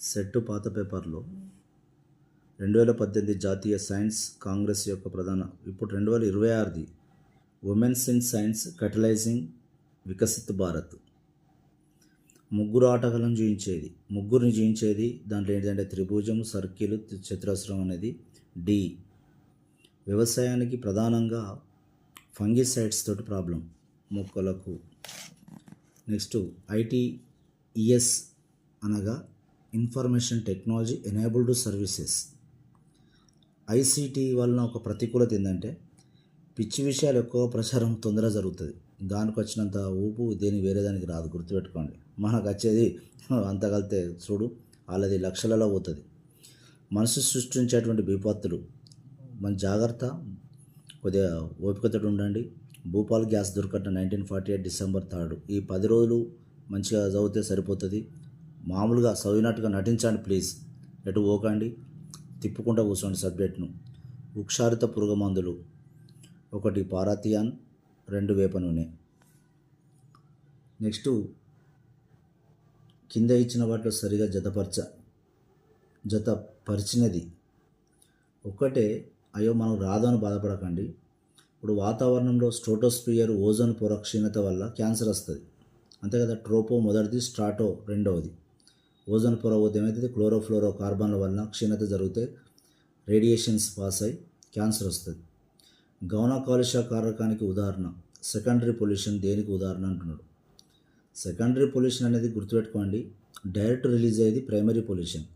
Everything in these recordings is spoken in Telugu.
సెట్ పాత పేపర్లో 2018 జాతీయ సైన్స్ కాంగ్రెస్ యొక్క ప్రధాన ఇప్పుడు 2026ది women's in science catalysing Viksit Bharat ముగ్గురు ఆటగాళ్ళను ముగ్గురిని జయించేది దాంట్లో ఏంటంటే త్రిభుజం, సర్కిల్, చతురస్రం అనేది డి. వ్యవసాయానికి ప్రధానంగా ఫంగిసైడ్స్ తోటి ప్రాబ్లం మొక్కలకు. నెక్స్ట్ ITES అనగా information technology enabled services. ICT వలన ఒక ప్రతికూలత ఏంటంటే పిచ్చి విషయాలు ఎక్కువ ప్రచారం తొందరగా జరుగుతుంది. దానికి వచ్చినంత ఊపు దేని వేరే దానికి రాదు, గుర్తుపెట్టుకోండి. మనకు వచ్చేది అంత కలితే చూడు వాళ్ళది లక్షలలో పోతుంది. మనసు సృష్టించేటువంటి విపత్తులు మన జాగ్రత్త, కొద్దిగా ఓపికతో ఉండండి. భూపాల్ గ్యాస్ దుర్ఘటన 1948 డిసెంబర్ 3. ఈ 10 రోజులు మంచిగా చదివితే సరిపోతుంది. మామూలుగా చదివినట్టుగా నటించండి ప్లీజ్. ఎటు పోకండి, తిప్పుకుంటూ కూర్చోండి సబ్జెక్ట్ను. ఉక్షారిత పురుగు మందులు 1 పారాథియాన్, 2 వేప నూనె. నెక్స్ట్ కింద ఇచ్చిన వాటిలో సరిగా జతపరిచినది ఒక్కటే. అయ్యో మనం రాదు అని బాధపడకండి. ఇప్పుడు వాతావరణంలో స్ట్రాటోస్ఫియర్ ఓజోన్ పొర క్షీణత వల్ల క్యాన్సర్ వస్తుంది అంతే కదా. ట్రోపో మొదటిది, స్ట్రాటో రెండవది. ఓజోన్ పొర పోతే ఏమవుతుంది, క్లోరోఫ్లోరో కార్బన్ల వలన క్షీణత జరిగితే రేడియేషన్స్ పాస్ అయి క్యాన్సర్ వస్తుంది. గౌణ కాలుష్య కారకానికి ఉదాహరణ సెకండరీ పొల్యూషన్. దేనికి ఉదాహరణ అంటున్నాడు. సెకండరీ పొల్యూషన్ అనేది గుర్తుపెట్టుకోండి, డైరెక్ట్ రిలీజ్ అయ్యేది primary pollution.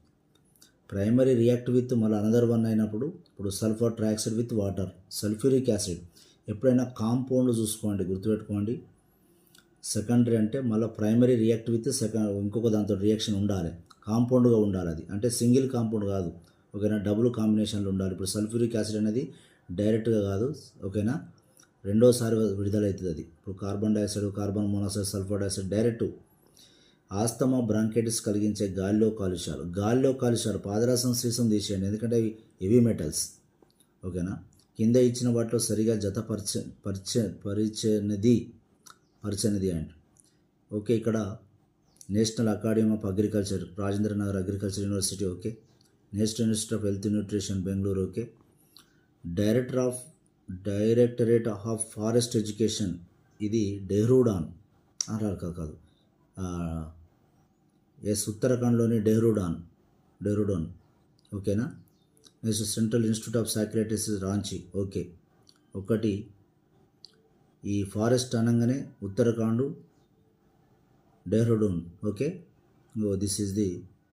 Primary react with మళ్ళీ అనదర్ వన్ అయినప్పుడు, ఇప్పుడు sulphur trioxide with water, sulphuric acid. ఎప్పుడైనా కాంపౌండ్ చూసుకోండి, గుర్తుపెట్టుకోండి. సెకండరీ అంటే మళ్ళీ ప్రైమరీ రియాక్ట్ విత్ ఇంకొక దాంతో రియాక్షన్ ఉండాలి, కాంపౌండ్గా ఉండాలి. అది అంటే సింగిల్ కాంపౌండ్ కాదు, ఓకేనా, డబుల్ కాంబినేషన్లో ఉండాలి. ఇప్పుడు సల్ఫ్యూరిక్ యాసిడ్ అనేది డైరెక్ట్గా కాదు, ఓకేనా, రెండోసారి విడుదలవుతుంది అది. ఇప్పుడు carbon dioxide, carbon monoxide, sulphur dioxide direct. Asthma, bronchitis కలిగించే గాలిలో కాలుష్యాలు పాదరసం, సీసం తీసేయండి, ఎందుకంటే అవి హెవీ మెటల్స్, ఓకేనా. కింద ఇచ్చిన వాటిలో సరిగా పరిచనిది అండ్ ఓకే. ఇక్కడ national academy of agriculture, Rajendra Nagar agriculture university, okay. National institute of health nutrition, Bengaluru, okay. Directorate of forest education, ఇది డెహ్రాడూన్ కాదు, ఉత్తరాఖండ్లోని డెహ్రాడూన్, ఓకేనా. Next central institute of psychiatrist, Ranchi, okay. ఒకటి ఈ ఫారెస్ట్ అనగానే Uttarakhand, Dehradun, okay. This is the